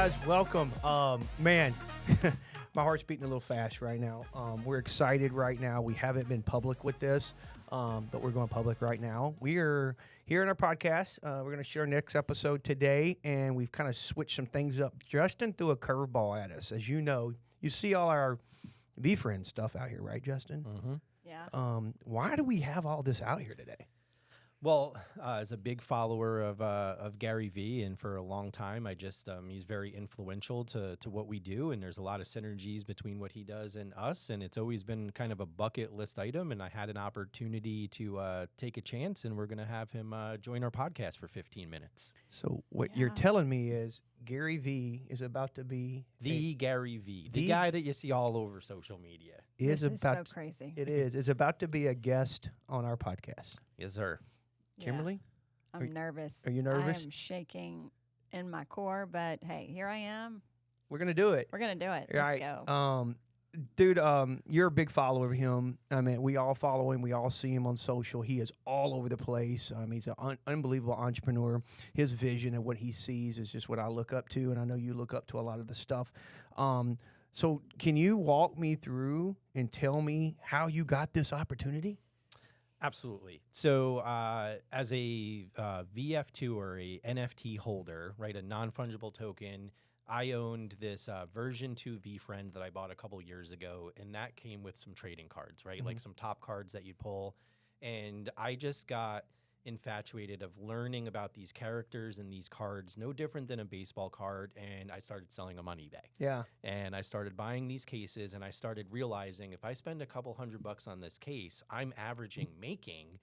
guys? Welcome. Man, my heart's beating a little fast right now. We're excited right now. We haven't been public with this, but we're going public right now. We are here in our podcast. We're going to share our next episode today, and we've kind of switched some things up. Justin threw a curveball at us. As you know, you see all our VeeFriends stuff out here, right, Justin? Mm-hmm. Yeah. Why do we have all this out here today? Well, as a big follower of Gary Vee, and for a long time, he's very influential to what we do, and there's a lot of synergies between what he does and us, and it's always been kind of a bucket list item, and I had an opportunity to take a chance, and we're going to have him join our podcast for 15 minutes. So what you're telling me is Gary Vee is about to be Gary Vee, the guy that you see all over social media. This is so crazy. It is. It's about to be a guest on our podcast. Yes, sir. Kimberly? Yeah. I'm nervous. Are you nervous? I am shaking in my core, but hey, here I am. We're going to do it. We're going to do it. Right. Let's go. Dude, you're a big follower of him. I mean, we all follow him. We all see him on social. He is all over the place. He's an unbelievable entrepreneur. His vision and what he sees is just what I look up to, and I know you look up to a lot of the stuff. So can you walk me through and tell me how you got this opportunity? Absolutely. So as a VF2 or a NFT holder, right, a non-fungible token, I owned this version 2 VeeFriend that I bought a couple years ago, and that came with some trading cards, right, like some top cards that you'd pull. And I just got infatuated of learning about these characters and these cards, no different than a baseball card, and I started selling them on eBay. Yeah. And I started buying these cases, and I started realizing if I spend a couple $100 on this case, I'm averaging making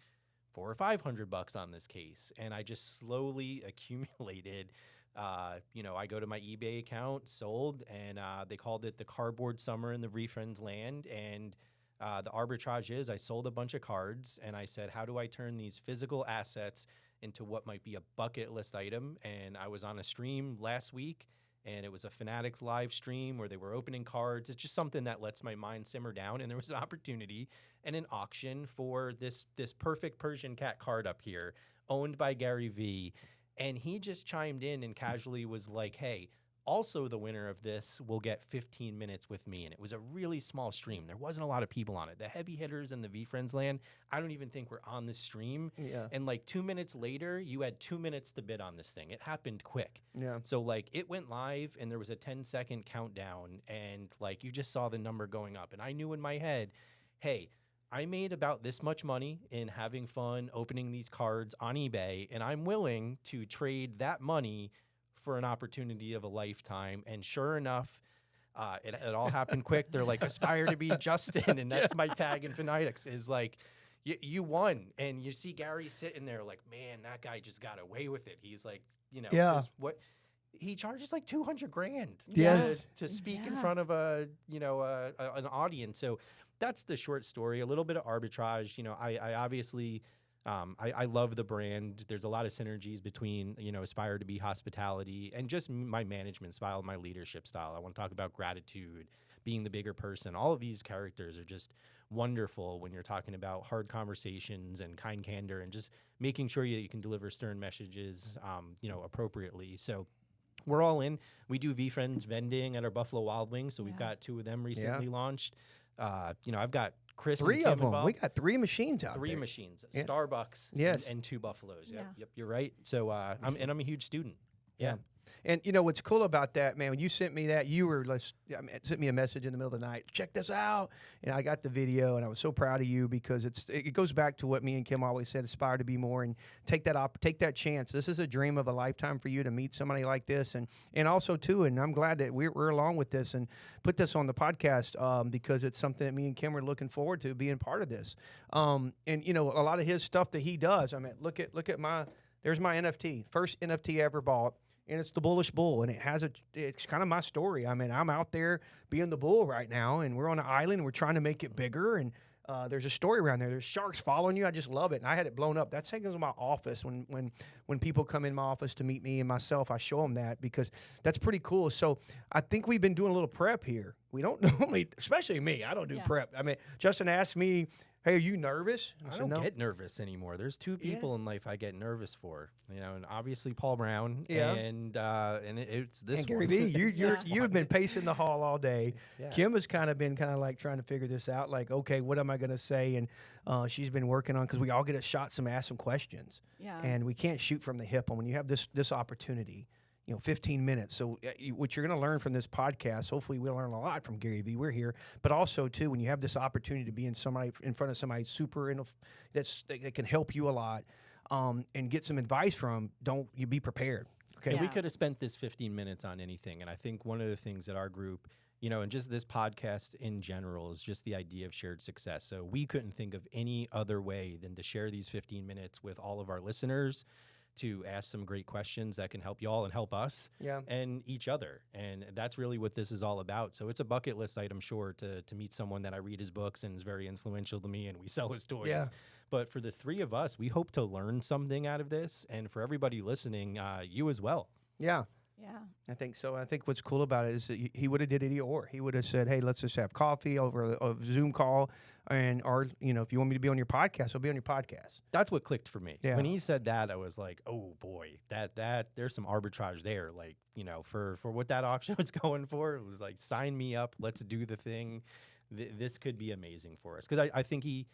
$400 or $500 on this case. And I just slowly accumulated. I go to my eBay account, sold, and they called it the cardboard summer in the VeeFriends land. And the arbitrage is I sold a bunch of cards, and I said, how do I turn these physical assets into what might be a bucket list item? And I was on a stream last week, and it was a Fanatics live stream where they were opening cards. It's just something that lets my mind simmer down. And there was an opportunity and an auction for this perfect Persian cat card up here, owned by Gary Vee. And he just chimed in and casually was like, hey, also the winner of this will get 15 minutes with me. And it was a really small stream. There wasn't a lot of people on it. The heavy hitters in the VeeFriends land, I don't even think were on this stream. Yeah. And like 2 minutes later, you had 2 minutes to bid on this thing. It happened quick. Yeah. So like it went live and there was a 10-second countdown, and like you just saw the number going up. And I knew in my head, hey, I made about this much money in having fun opening these cards on eBay, and I'm willing to trade that money for an opportunity of a lifetime. And sure enough, it all happened quick. They're like, Aspire2B Justin, and that's my tag in Fanatics, is like, you won. And you see Gary sitting there like, man, that guy just got away with it. He's like, 'cause what he charges like $200,000 to speak in front of an audience. So that's the short story. A little bit of arbitrage. I obviously I love the brand. There's a lot of synergies between Aspire2B Hospitality and just my management style, my leadership style. I want to talk about gratitude, being the bigger person. All of these characters are just wonderful when you're talking about hard conversations and kind candor and just making sure you can deliver stern messages, appropriately. So we're all in. We do VeeFriends vending at our Buffalo Wild Wings, so we've got 2 of them recently launched. I've got Chris 3 and Kim of them. involved. We got 3 machines out 3 there. machines, Yeah. Starbucks, Yes. and 2 Buffaloes. Yep, Yeah. yep, you're right. So I'm a huge student. Yeah. And what's cool about that, man, when you sent me that, sent me a message in the middle of the night, check this out. And I got the video, and I was so proud of you because it goes back to what me and Kim always said, aspire to be more, and take that chance. This is a dream of a lifetime for you to meet somebody like this. And also, too, and I'm glad that we're along with this and put this on the podcast because it's something that me and Kim are looking forward to being part of this. And, a lot of his stuff that he does, I mean, look at there's my NFT, first NFT I ever bought. And it's the Bullish Bull, and it's kind of my story. I mean, I'm out there being the bull right now, and we're on an island, and we're trying to make it bigger, and there's a story around there. There's sharks following you. I just love it, and I had it blown up. That's taken to my office when people come in my office to meet me and myself. I show them that because that's pretty cool. So I think we've been doing a little prep here. We don't normally, especially me, I don't do prep. I mean, Justin asked me, "Hey, are you nervous?" I said, don't "No." get nervous anymore. There's two Yeah. people in life I get nervous for, and obviously Paul Brown, Yeah. and it's this And Gary one. Vee, It's this you've one. been pacing the hall all day. Yeah. Kim has been like trying to figure this out. Like, okay, what am I going to say? And she's been working on because we all get a shot, ask some questions, Yeah. and we can't shoot from the hip. And when you have this opportunity, 15 minutes. So what you're going to learn from this podcast, hopefully we'll learn a lot from Gary Vee. We're here, but also too, when you have this opportunity to be in front of somebody super that can help you a lot, and get some advice from, don't you be prepared. Okay. And we Yeah. could have spent this 15 minutes on anything. And I think one of the things that our group, and just this podcast in general, is just the idea of shared success. So we couldn't think of any other way than to share these 15 minutes with all of our listeners, to ask some great questions that can help y'all and help us Yeah. and each other. And that's really what this is all about. So it's a bucket list item, sure, to meet someone that I read his books and is very influential to me, and we sell his toys. Yeah. But for the three of us, we hope to learn something out of this. And for everybody listening, you as well. Yeah. Yeah. I think so. I think what's cool about it is that he would have did it either or. He would have said, "Hey, let's just have coffee over a Zoom call, or if you want me to be on your podcast, I'll be on your podcast." That's what clicked for me. Yeah. When he said that, I was like, oh boy, that there's some arbitrage there. Like, for what that auction was going for, it was like, sign me up. Let's do the thing. This could be amazing for us. Because I think he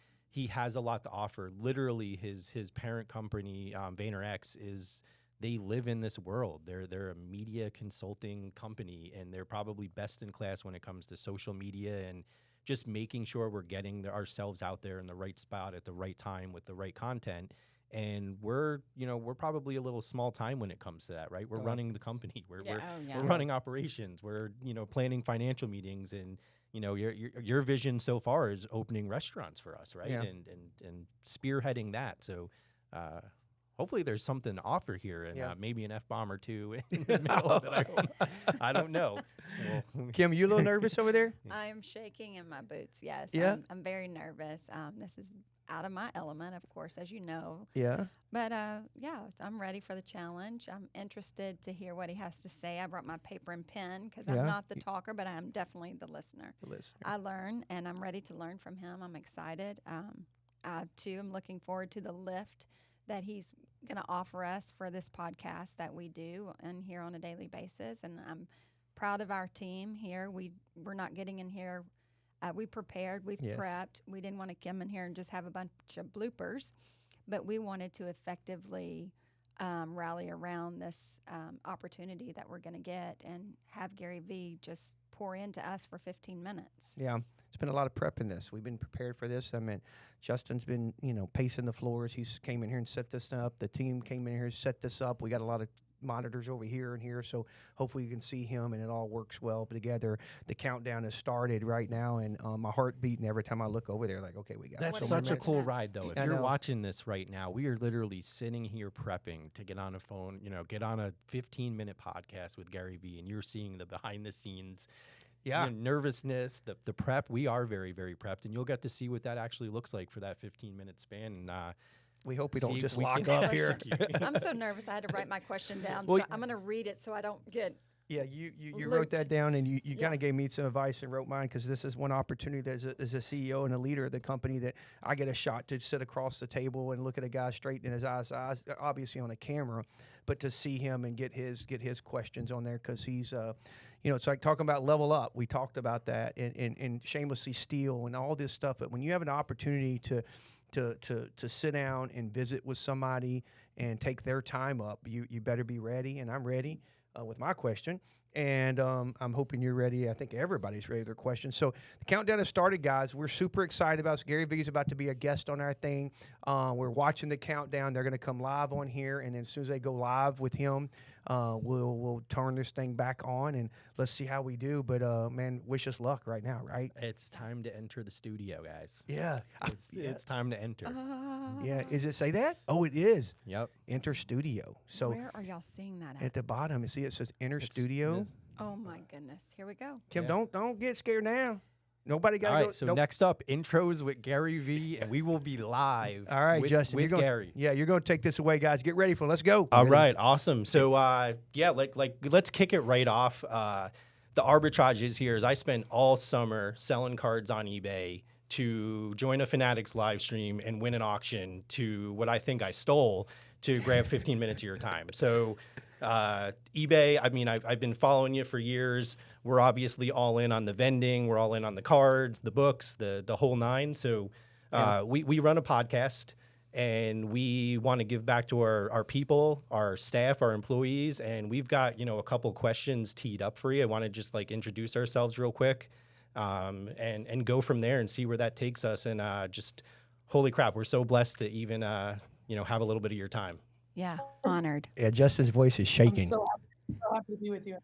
has a lot to offer. Literally, his parent company, VaynerX, they live in this world. They're a media consulting company, and they're probably best in class when it comes to social media and just making sure we're getting ourselves out there in the right spot at the right time with the right content. And we're probably a little small time when it comes to that, right? We're running the company. We're running operations. We're planning financial meetings, and your vision so far is opening restaurants for us, right? Yeah. And spearheading that. So hopefully there's something to offer here, and maybe an F-bomb or two in the middle of it. I don't know. Well, Kim, you a little nervous over there? I'm shaking in my boots. Yes. Yeah? I'm very nervous. This is out of my element, of course, as you know. Yeah. But I'm ready for the challenge. I'm interested to hear what he has to say. I brought my paper and pen because Yeah. I'm not the talker, but I'm definitely the listener. Listen. I learn, and I'm ready to learn from him. I'm excited. Too, I'm looking forward to the lift that he's going to offer us for this podcast that we do and here on a daily basis. And I'm proud of our team here. We're not getting in here. We prepared. We've Yes. prepped. We didn't want to come in here and just have a bunch of bloopers, but we wanted to effectively rally around this opportunity that we're going to get and have Gary Vee just pour into us for 15 minutes. Yeah. It's been a lot of prep in this. We've been prepared for this. I mean, Justin's been, pacing the floors. He's came in here and set this up. The team came in here and set this up. We got a lot of monitors over here and here, so hopefully you can see him and it all works well together. The countdown has started right now, and my heart beating every time I look over there. Like, okay, we got. That's so such a much. cool ride, though. If I you're know. watching this right now, we are literally sitting here prepping to get on a phone, get on a 15-minute podcast with Gary Vee, and you're seeing the behind the scenes. Yeah. Nervousness, the prep. We are very, very prepped, and you'll get to see what that actually looks like for that 15-minute span. And We hope we see don't if just we lock can up here. execute. I'm so nervous. I had to write my question down. Well, So I'm going to read it so I don't get. Yeah, you wrote that down, and you Yeah. kind of gave me some advice and wrote mine, because this is one opportunity that as a CEO and a leader of the company that I get a shot to sit across the table and look at a guy straight in his eyes, obviously on a camera, but to see him and get his questions on there, because he's it's like talking about level up. We talked about that and shamelessly steal and all this stuff. But when you have an opportunity to sit down and visit with somebody and take their time up, you better be ready, and I'm ready with my question. And I'm hoping you're ready. I think everybody's ready with their questions. So the countdown has started, guys. We're super excited about it. Gary Vee is about to be a guest on our thing. We're watching the countdown. They're going to come live on here, and then as soon as they go live with him, we'll turn this thing back on, and let's see how we do. But man, wish us luck right now, right? It's time to enter the studio, guys. Yeah. It's time to enter. Yeah. Is it say that? Oh, it is. Yep. Enter studio. So Where are y'all seeing that at at? the bottom, you see it says enter It's studio. Oh my goodness. Here we go. Kim, Yeah. don't get scared now. Nobody got All to right, go. so nope. next up, intros with Gary Vee, and we will be live. All right, with, Justin, with you're gonna, Gary. Yeah, you're going to take this away, guys. Get ready for it. Let's go. All right, awesome. So let's kick it right off. The arbitrage is here. As I spent all summer selling cards on eBay, to join a Fanatics live stream and win an auction to what I think I stole to grab 15 minutes of your time. So eBay, I mean, I've been following you for years. We're obviously all in on the vending. We're all in on the cards, the books, the whole nine. So we run a podcast, and we want to give back to our people, our staff, our employees. And we've got, a couple questions teed up for you. I want to just introduce ourselves real quick and go from there and see where that takes us. And just holy crap, we're so blessed to even, have a little bit of your time. Yeah, honored. Yeah, Justin's voice is shaking. I'm so happy to be with you.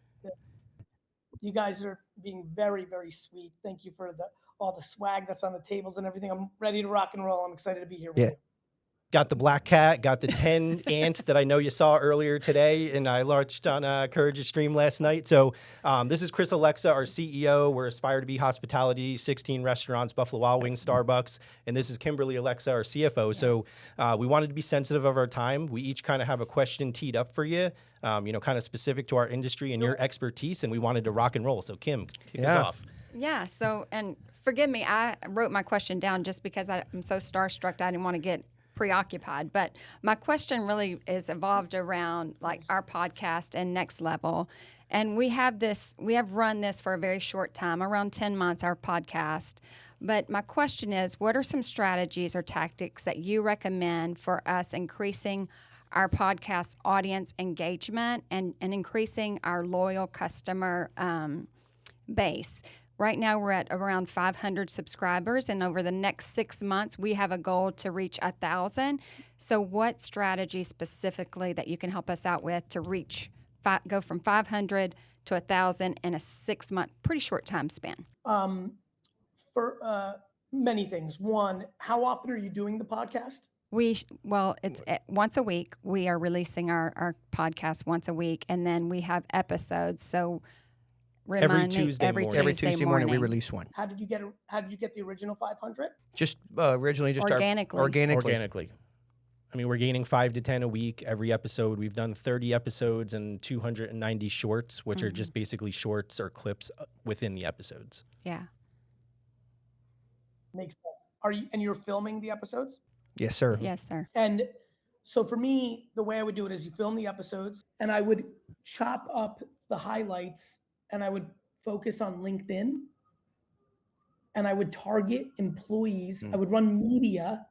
You guys are being very, very sweet. Thank you for all the swag that's on the tables and everything. I'm ready to rock and roll. I'm excited to be here with you. Got the black cat, got the 10 ant that I know you saw earlier today, and I launched on Courage's stream last night. So this is Chris Olexa, our CEO. We're Aspire2B Hospitality, 16 restaurants, Buffalo Wild Wings, Starbucks. And this is Kimberly Olexa, our CFO. Yes. So we wanted to be sensitive of our time. We each kind of have a question teed up for you, kind of specific to our industry and your expertise, and we wanted to rock and roll. So Kim, kick us off. Yeah, so, and forgive me, I wrote my question down just because I'm so starstruck I didn't want to get preoccupied, but my question really is evolved around our podcast and Next Level. And we have run this for a very short time, around 10 months, our podcast. But my question is, what are some strategies or tactics that you recommend for us increasing our podcast audience engagement and increasing our loyal customer base? Right now, we're at around 500 subscribers, and over the next 6 months, we have a goal to reach 1,000. So what strategy specifically that you can help us out with to go from 500 to 1,000 in a 6-month, pretty short time span? For many things. One, how often are you doing the podcast? It's once a week. We are releasing our podcast once a week, and then we have episodes. So every Tuesday morning we release one. How did you get the original 500? Just originally organically. I mean, we're gaining 5 to 10 a week every episode. We've done 30 episodes and 290 shorts, which are just basically shorts or clips within the episodes. Yeah. Makes sense. You're filming the episodes? Yes, sir. Yes, sir. And so for me, the way I would do it is you film the episodes, and I would chop up the highlights, and I would focus on LinkedIn, and I would target employees. I would run media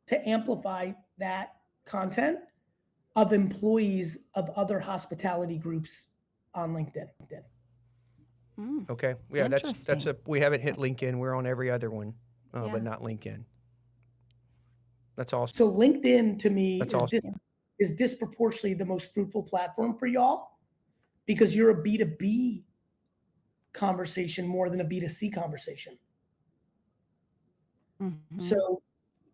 to amplify that content of employees of other hospitality groups on LinkedIn. Okay. Yeah, we haven't hit LinkedIn. We're on every other one, but not LinkedIn. That's awesome. So LinkedIn to me is disproportionately the most fruitful platform for y'all, because you're a B2B conversation more than a B2C conversation. Mm-hmm. So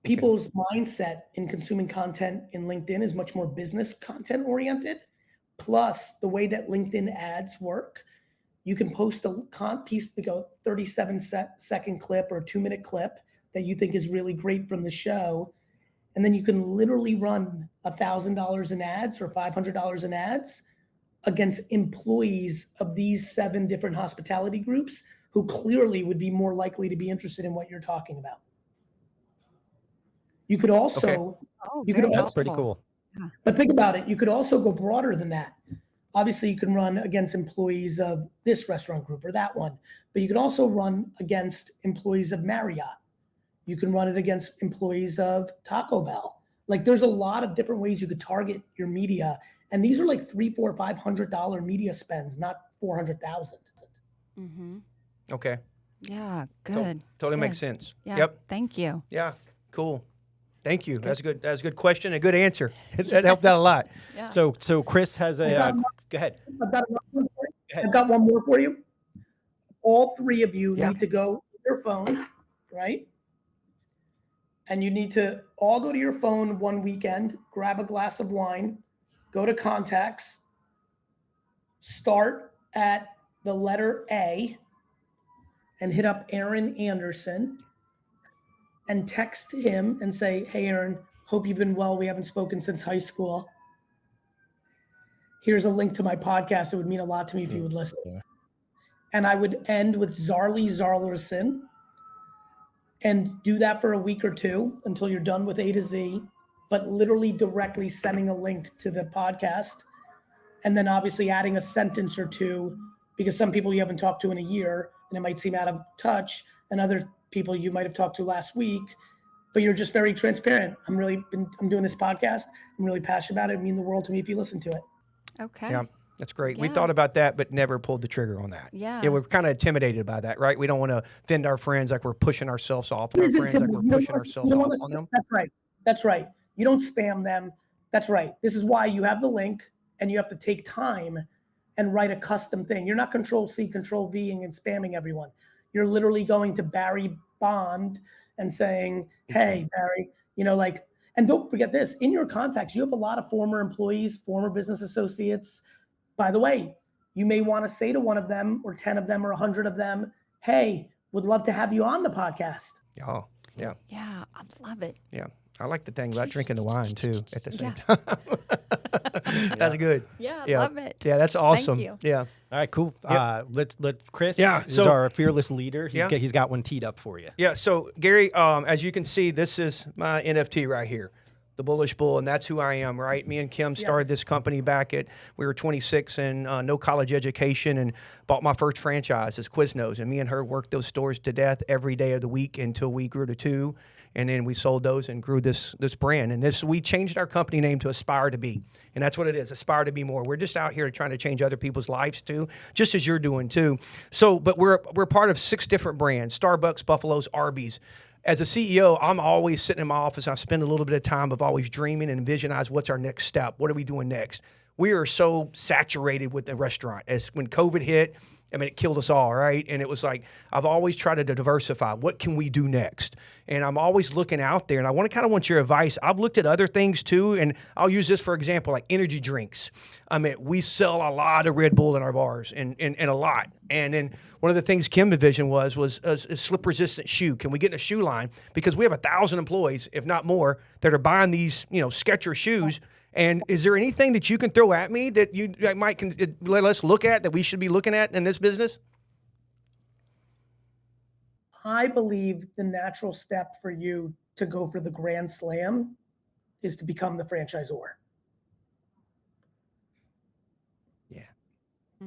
people's mindset in consuming content in LinkedIn is much more business content oriented. Plus, the way that LinkedIn ads work, you can post a piece to go 37-second clip or a 2-minute clip that you think is really great from the show. And then you can literally run $1,000 in ads or $500 in ads against employees of these 7 different hospitality groups who clearly would be more likely to be interested in what you're talking about. You could also, that's pretty cool. But think about it. You could also go broader than that. Obviously, you can run against employees of this restaurant group or that one, but you can also run against employees of Marriott. You can run it against employees of Taco Bell. There's a lot of different ways you could target your media. And these are $300, $400, $500 media spends, not $400,000. Mm-hmm. Okay. Yeah, good. Totally makes sense. Yeah, yep. Thank you. Yeah, cool. Thank you. That's good. That's a good question, a good answer. That helped out a lot. Yeah. So Chris has a go ahead. I've got one more for you. All 3 of you need to go to your phone, right? And you need to all go to your phone one weekend, grab a glass of wine, go to contacts, start at the letter A, and hit up Aaron Anderson and text him and say, "Hey, Aaron, hope you've been well. We haven't spoken since high school. Here's a link to my podcast. It would mean a lot to me if you would listen." And I would end with Zarly Zarlerson. and do that for a week or two until you're done with A to Z, but literally directly sending a link to the podcast. And then obviously adding a sentence or two, because some people you haven't talked to in a year and it might seem out of touch, and other people you might have talked to last week, but you're just very transparent. I'm doing this podcast. I'm really passionate about it. It means the world to me if you listen to it. Okay. Yeah, that's great. We Yeah. thought about that, but never pulled the trigger on that. Yeah. We're kind of intimidated by that, right? We don't want to offend our friends like we're pushing ourselves off, and our Is it friends like we're typical? pushing ourselves You don't off wanna- on them. That's right. That's right. You don't spam them. That's right. This is why you have the link, and you have to take time and write a custom thing. You're not Control-C, Control-V and spamming everyone. You're literally going to Barry Bond and saying, hey, Barry, and don't forget this, in your contacts, you have a lot of former employees, former business associates. By the way, you may want to say to one of them or 10 of them or 100 of them, hey, would love to have you on the podcast. Oh, yeah. Yeah, I love it. Yeah. I like the thing about drinking the wine too at the same Yeah. time. That's good. Yeah, I Yeah. love it. Yeah, that's awesome. you. Yeah. All right, cool. Yep. Let Chris. Yeah, is so- our fearless leader. Yeah. He's got one teed up for you. Yeah. So Gary, as you can see, this is my NFT right here, the Bullish Bull, and that's who I am, right? Me and Kim started this company back we were 26 and no college education, and bought my first franchise as Quiznos, and me and her worked those stores to death every day of the week until we grew to 2. And then we sold those and grew this brand. And we changed our company name to Aspire2B. And that's what it is, Aspire2B More. We're just out here trying to change other people's lives too, just as you're doing too. So, but we're part of 6 different brands: Starbucks, Buffalo's, Arby's. As a CEO, I'm always sitting in my office. I spend a little bit of time of always dreaming and visualize what's our next step. What are we doing next? We are so saturated with the restaurant. As when COVID hit, I mean, it killed us all, right? And it was like, I've always tried to diversify. What can we do next? And I'm always looking out there, and I want your advice. I've looked at other things too, and I'll use this for example, like energy drinks. I mean, we sell a lot of Red Bull in our bars, and a lot. And then one of the things Kim envisioned was a slip-resistant shoe. Can we get in a shoe line? Because we have 1,000 employees, if not more, that are buying these, Skechers shoes. And is there anything that you can throw at me that you might let us look at, that we should be looking at in this business? I believe the natural step for you to go for the Grand Slam is to become the franchisor. Yeah.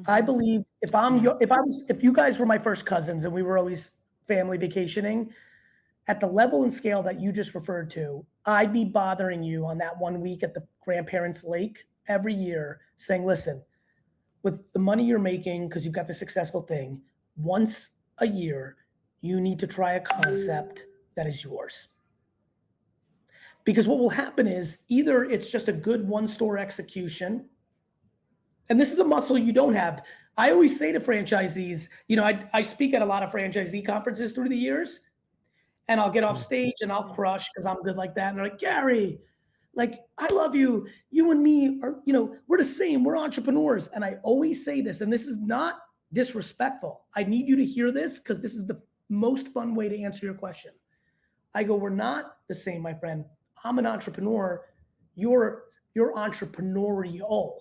I believe if you guys were my first cousins and we were always family vacationing, at the level and scale that you just referred to, I'd be bothering you on that 1 week at the grandparents' lake every year saying, listen, with the money you're making, because you've got the successful thing, once a year, you need to try a concept that is yours. Because what will happen is either it's just a good one-store execution, and this is a muscle you don't have. I always say to franchisees, I speak at a lot of franchisee conferences through the years, and I'll get off stage and I'll crush because I'm good like that. And they're like, Gary, I love you. You and me are, we're the same. We're entrepreneurs. And I always say this, and this is not disrespectful. I need you to hear this because this is the most fun way to answer your question. I go, we're not the same, my friend. I'm an entrepreneur. You're entrepreneurial.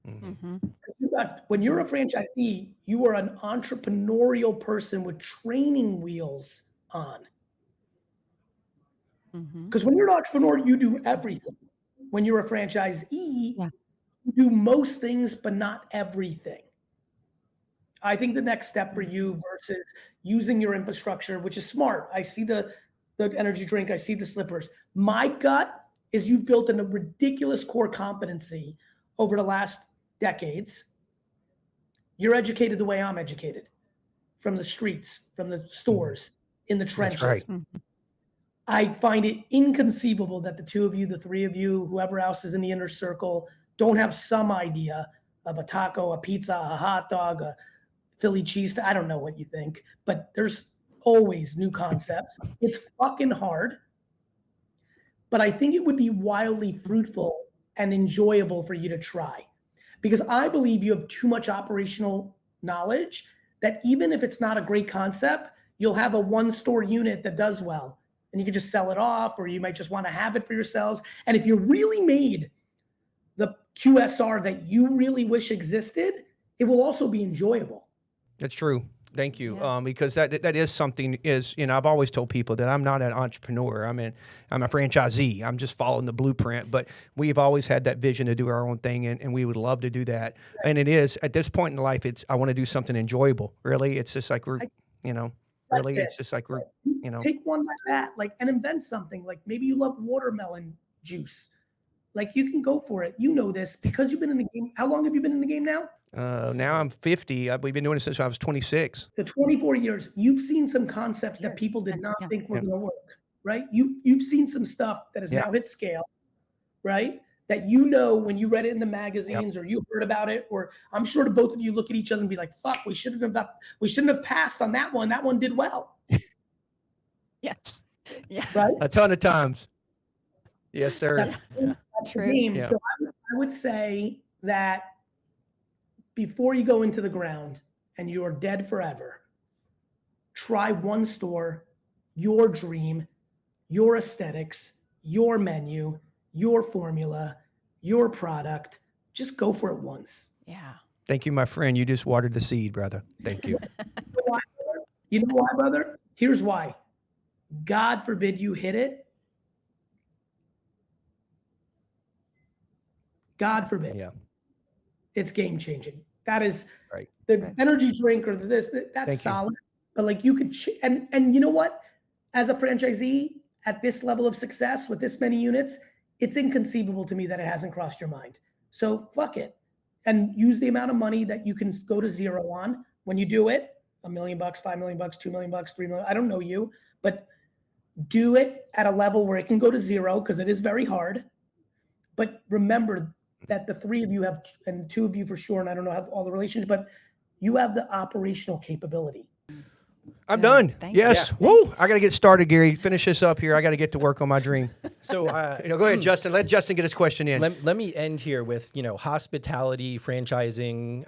Mm-hmm. When you're a franchisee, you are an entrepreneurial person with training wheels on. Mm-hmm. Because when you're an entrepreneur, you do everything. When you're a franchisee, you do most things, but not everything. I think the next step for you versus using your infrastructure, which is smart. I see the energy drink. I see the slippers. My gut is you've built a ridiculous core competency over the last decades. You're educated the way I'm educated, from the streets, from the stores, in the trenches. That's right. I find it inconceivable that the two of you, the three of you, whoever else is in the inner circle, don't have some idea of a taco, a pizza, a hot dog, a Philly cheese. I don't know what you think, but there's always new concepts. It's fucking hard, but I think it would be wildly fruitful and enjoyable for you to try, because I believe you have too much operational knowledge that even if it's not a great concept, you'll have a one-store unit that does well, and you can just sell it off, or you might just want to have it for yourselves. And if you really made the QSR that you really wish existed, it will also be enjoyable. That's true. Thank you. Yeah. Because that is something is, I've always told people that I'm not an entrepreneur. I'm a franchisee. I'm just following the blueprint, but we've always had that vision to do our own thing, and we would love to do that. And it is, at this point in life, I want to do something enjoyable. Really. It's just like really, it's just like Take one like that, and invent something. Like maybe you love watermelon juice. Like you can go for it. You know this because you've been in the game. How long have you been in the game now? Now I'm 50. We've been doing it since I was 26. So 24 years. You've seen some concepts that people did not think were going to work, right? You've seen some stuff that has now hit scale, right? That when you read it in the magazines or you heard about it, or I'm sure to both of you look at each other and be like, "Fuck, we shouldn't have passed on that one. That one did well." Yes. Yeah. Right. A ton of times. Yes, sir. That's the game. Yeah. So I would say that before you go into the ground and you're dead forever, try one store, your dream, your aesthetics, your menu, your formula, your product. Just go for it once. Yeah. Thank you, my friend. You just watered the seed, brother. Thank you. You know why, brother? Here's why. God forbid you hit it. God forbid. Yeah. It's game changing. That is right. The energy drink or that's Thank solid. You. But you could, and you know what? As a franchisee at this level of success with this many units, it's inconceivable to me that it hasn't crossed your mind. So fuck it. And use the amount of money that you can go to zero on. When you do it, $1 million, $5 million, $2 million, $3 million. I don't know you, but do it at a level where it can go to zero because it is very hard. But remember that the three of you have, and two of you for sure, and I don't know how all the relations, but you have the operational capability. I'm done. Thank yes. you. Woo! I got to get started, Gary. Finish this up here. I got to get to work on my dream. So, go ahead, Justin. Let Justin get his question in. Let me end here with, hospitality, franchising.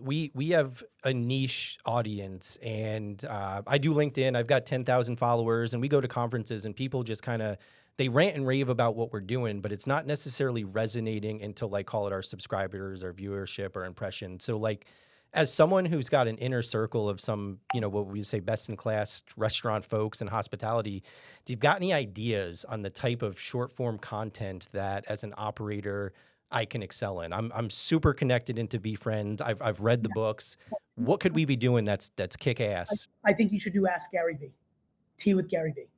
We have a niche audience, and I do LinkedIn. I've got 10,000 followers, and we go to conferences, and people just kind of, they rant and rave about what we're doing, but it's not necessarily resonating into call it our subscribers, our viewership, or impression. So as someone who's got an inner circle of some, what we say best in class restaurant folks and hospitality, do you've got any ideas on the type of short form content that as an operator I can excel in? I'm super connected into VeeFriends. I've read the books. What could we be doing that's kick ass? I think you should do Ask Gary Vee. Tea with Gary Vee.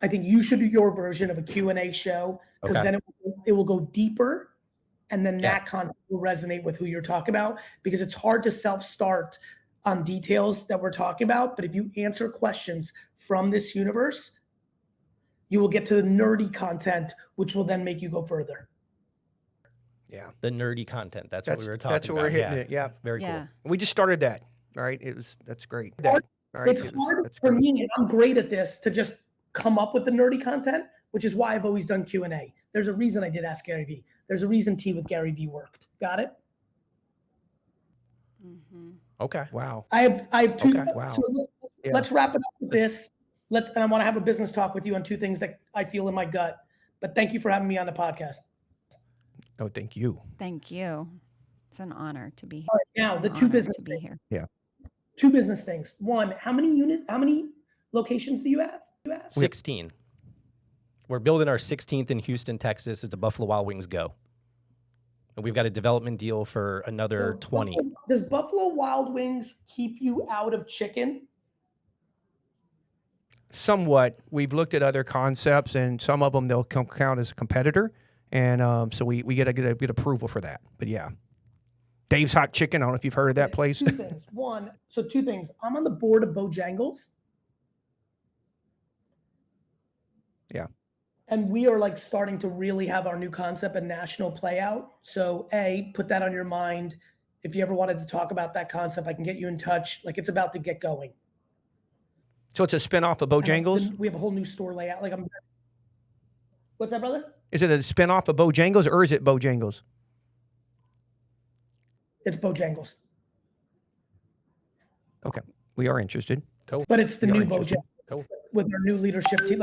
I think you should do your version of a Q&A show because then it will go deeper. And then that concept will resonate with who you're talking about because it's hard to self-start on details that we're talking about. But if you answer questions from this universe, you will get to the nerdy content, which will then make you go further. Yeah. The nerdy content. That's what we were talking about. That's what we're hitting it. Yeah. Very cool. We just started that. All right. That's great. It's hard for me, and I'm great at this, to just come up with the nerdy content, which is why I've always done Q&A. There's a reason I did Ask Gary Vee. There's a reason Tea with Gary Vee worked. Got it? Mm-hmm. Okay. Wow. I have two. Okay. Wow. So let's wrap it up with this. And I want to have a business talk with you on two things that I feel in my gut. But thank you for having me on the podcast. Oh, thank you. Thank you. It's an honor to be here. All right, now the two business to be here. Yeah. Two business things. One, how many locations do you have? 16. We're building our 16th in Houston, Texas. It's a Buffalo Wild Wings go. And we've got a development deal for another 20. Does Buffalo Wild Wings keep you out of chicken? Somewhat. We've looked at other concepts, and some of them they'll count as a competitor, and so we get a good approval for that. But yeah, Dave's Hot Chicken. I don't know if you've heard of that place. Two things. Two things. I'm on the board of Bojangles. Yeah. And we are starting to really have our new concept and national play out. So put that on your mind. If you ever wanted to talk about that concept, I can get you in touch. It's about to get going. So it's a spinoff of Bojangles? We have a whole new store layout. What's that, brother? Is it a spinoff of Bojangles or is it Bojangles? It's Bojangles. Okay. We are interested. Cool. But it's the new Bojangles. Cool. With our new leadership team.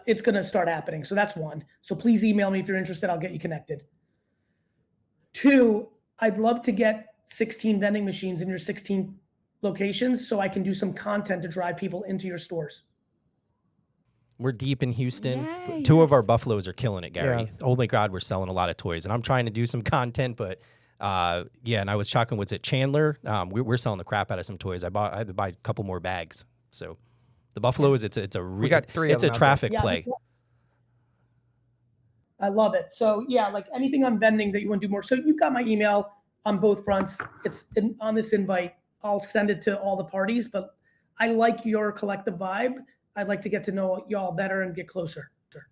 It's going to start happening. So that's one. So please email me if you're interested. I'll get you connected. Two, I'd love to get 16 vending machines in your 16 locations so I can do some content to drive people into your stores. We're deep in Houston. Yay, Two of our yes. buffaloes are killing it, Gary. Yeah. Oh my God, we're selling a lot of toys, and I'm trying to do some content, but yeah. And I was talking, was it Chandler? We're selling the crap out of some toys. I had to buy a couple more bags. So the buffaloes, it's a We got 3 of it's them a out there. traffic Yeah, play. I love it. So yeah, like anything on vending that you want to do more. So you've got my email on both fronts. It's on this invite. I'll send it to all the parties, but I like your collective vibe. I'd like to get to know y'all better and get closer.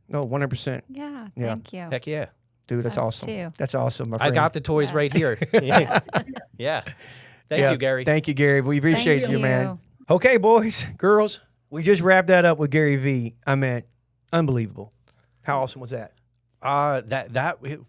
No, 100%. Yeah, Yeah. thank you. Heck yeah. Dude, that's Us awesome. too. That's awesome, my I friend. got the toys Yes. right here. Yes. Yeah. Thank Yeah, you, Gary. Thank you, Gary. We appreciate Thank you, man. Okay, boys, girls, we just wrapped that up with Gary Vee. I mean, unbelievable. How awesome was that?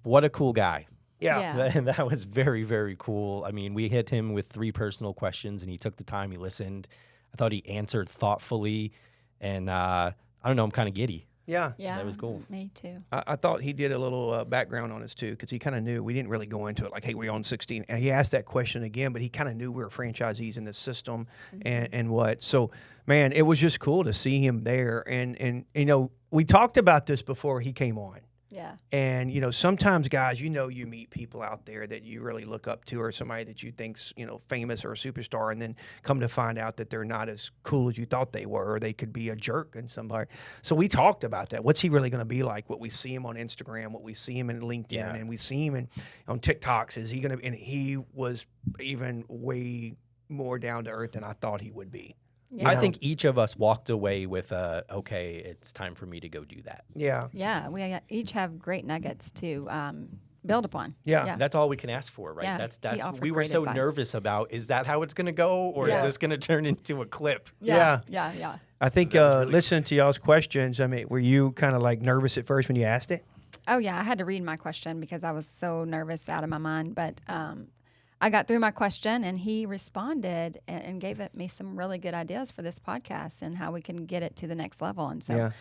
What a cool guy. Yeah. That was very, very cool. I mean, we hit him with 3 personal questions, and he took the time. He listened. I thought he answered thoughtfully, and I don't know. I'm kind of giddy. Yeah. Yeah, That was cool. Me too. I thought he did a little background on us too, because he kind of knew we didn't really go into it like, hey, we own 16. And he asked that question again, but he kind of knew we were franchisees in this system and what. So, man, it was just cool to see him there. And you know, we talked about this before he came on. Yeah. And, you know, sometimes, guys, you know, you meet people out there that you really look up to or somebody that you think's, you know, famous or a superstar, and then come to find out that they're not as cool as you thought they were, or they could be a jerk in somebody. So we talked about that. What's he really going to be like? What we see him on Instagram, what we see him in LinkedIn, and we see him on TikToks. Is he going to, and he was even way more down to earth than I thought he would be. Yeah. I think each of us walked away with okay, it's time for me to go do that. Yeah. Yeah, we each have great nuggets to build upon. Yeah. That's all we can ask for, right? Yeah, That's he offered we were great so advice. nervous about, is that how it's going to go, or is this going to turn into a clip? Yeah. Yeah. I think listening to y'all's questions, I mean, were you kind of like nervous at first when you asked it? Oh yeah, I had to read my question because I was so nervous out of my mind. But I got through my question, and he responded and gave me some really good ideas for this podcast and how we can get it to the next level. And so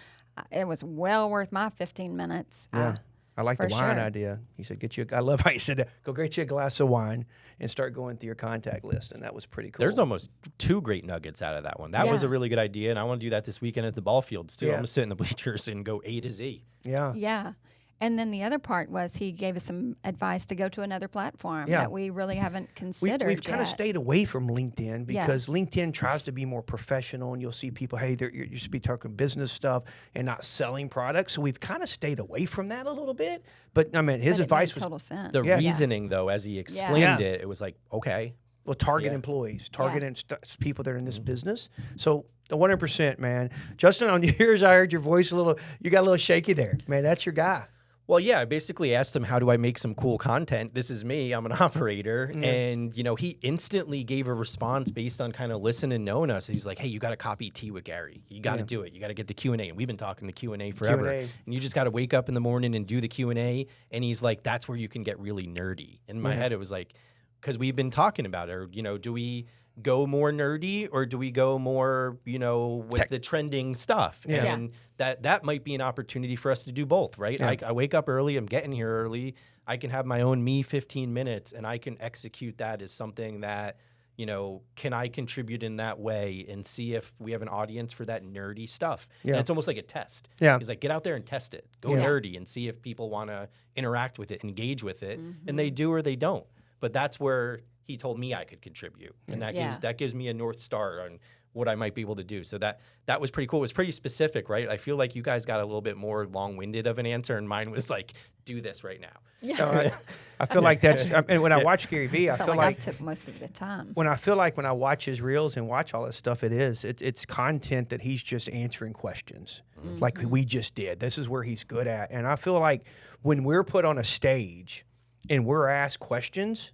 it was well worth my 15 minutes. Yeah. I like the for wine sure. idea. He said, I love how he said that. Go get you a glass of wine and start going through your contact list. And that was pretty cool. There's almost 2 great nuggets out of that one. That was a Yeah. really good idea, and I want to do that this weekend at the ball fields too. Yeah. I'm gonna sit in the bleachers and go A to Z. Yeah. Yeah. And then the other part was he gave us some advice to go to another platform Yeah. that we really haven't considered. We've kind of yet. stayed away from LinkedIn because LinkedIn tries to be more professional, and you'll see people, hey, you should be talking business stuff and not selling products. So we've kind of stayed away from that a little bit. But I mean, his But it advice made was total sense. The Yeah. reasoning, though, as he explained Yeah. it was okay. well, target Yeah. employees, target people that are in this business. So 100%, man. Justin, on yours, I heard your voice a little. You got a little shaky there, man. That's your guy. Well, yeah, I basically asked him, how do I make some cool content? This is me. I'm an operator. And, you know, he instantly gave a response based on kind of listening and knowing us. He's like, hey, you got to copy Tea with Gary. You got to do it. You got to get the Q&A. And we've been talking to Q&A forever. Q&A. And you just got to wake up in the morning and do the Q&A. And he's like, that's where you can get really nerdy. In my head, it was like, because we've been talking about it. You know, do we go more nerdy, or do we go more, you know, with the trending stuff? Yeah. And that might be an opportunity for us to do both, right? Yeah. I wake up early, I'm getting here early, I can have my own me 15 minutes, and I can execute that as something that, you know, can I contribute in that way and see if we have an audience for that nerdy stuff? Yeah. And it's almost like a test. Yeah. He's like, get out there and test it. Go Yeah. nerdy and see if people want to interact with it, engage with it, and they do or they don't. But that's where he told me I could contribute, and that gives me a North Star on what I might be able to do. So that was pretty cool. It was pretty specific, right? I feel like you guys got a little bit more long-winded of an answer, and mine was like, do this right now. Yeah. I feel like that's, and when I watch Gary Vee, I felt feel like like I took most of the time. when I watch his reels and watch all this stuff, it's content that he's just answering questions like we just did. This is where he's good at. And I feel like when we're put on a stage and we're asked questions,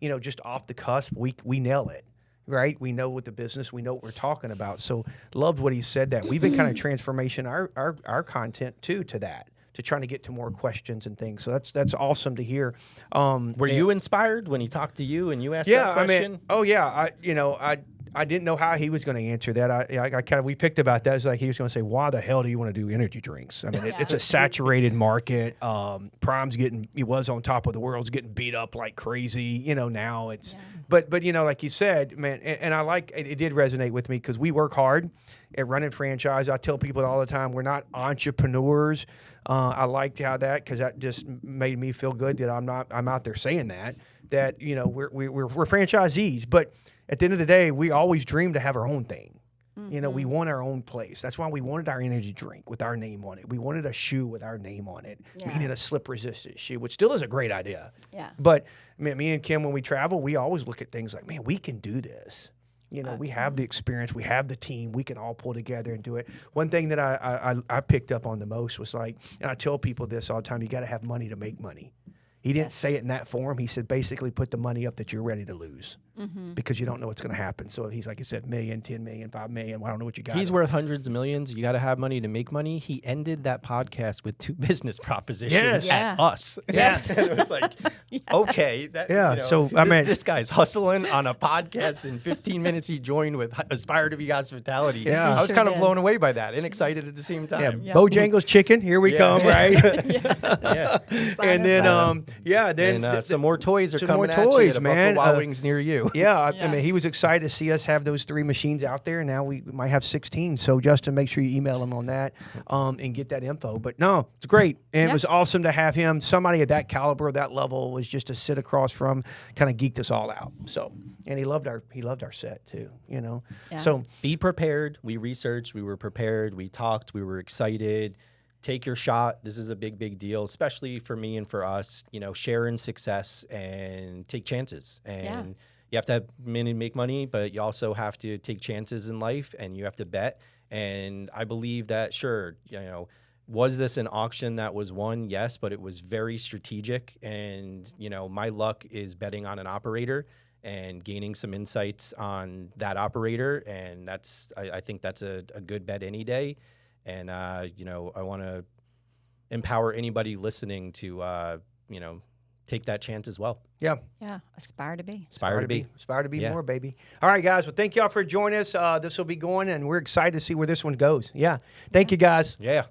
you know, just off the cusp, we nail it, right? We know what the business, we know what we're talking about. So loved what he said that. We've been kind of transformation our content too to that, to trying to get to more questions and things. So that's awesome to hear. Were Were you inspired when he talked to you and you asked that question? I mean, I didn't know how he was going to answer that. I kind of, we picked about that. It's like he was going to say, why the hell do you want to do energy drinks? I mean, it's a saturated market. Prime's he was on top of the world, getting beat up like crazy. Now it's, but like you said, man, and I like, it did resonate with me because we work hard at running franchise. I tell people all the time, we're not entrepreneurs. I liked how because that just made me feel good that I'm out there saying that we're franchisees, but at the end of the day, we always dream to have our own thing. We want our own place. That's why we wanted our energy drink with our name on it. We wanted a shoe with our name on it. We needed a slip resistant shoe, which still is a great idea. Yeah. But me and Kim, when we travel, we always look at things like, man, we can do this. We have the experience, we have the team, we can all pull together and do it. One thing that I picked up on the most was like, and I tell people this all the time, you got to have money to make money. He didn't say it in that form. He said, basically put the money up that you're ready to lose because you don't know what's going to happen. So he's like, he said, $1 million, $10 million, $5 million. Well, I don't know what you got. He's worth hundreds of millions. You got to have money to make money. He ended that podcast with 2 business propositions at us. Yes. And it was like, okay. So this guy's hustling on a podcast. In 15 minutes, he joined with Aspire2B Hospitality. Yeah. I was kind of blown away by that and excited at the same time. Bojangles chicken. Here we come, right? And then, then some more toys are some coming more at you toys, at a man. Buffalo Wild Wings near you. I mean, he was excited to see us have those 3 machines out there. Now we might have 16. So Justin, make sure you email him on that and get that info. But no, it's great. And it was awesome to have him. Somebody at that caliber, that level, was just to sit across from, kind of geeked us all out. So, and he loved our set too, Yeah. So be prepared. We researched, we were prepared, we talked, we were excited. Take your shot. This is a big, big deal, especially for me and for us, share in success and take chances. And you have to have money to make money, but you also have to take chances in life and you have to bet. And I believe that, sure, was this an auction that was won? Yes, but it was very strategic. And, my luck is betting on an operator and gaining some insights on that operator. And I think that's a good bet any day. And, I want to empower anybody listening to, take that chance as well. Yeah. Aspire2B. Aspire2B. Aspire2B more, baby. All right, guys. Well, thank y'all for joining us. This will be going, and we're excited to see where this one goes. Yeah. Thank you, guys. Yeah.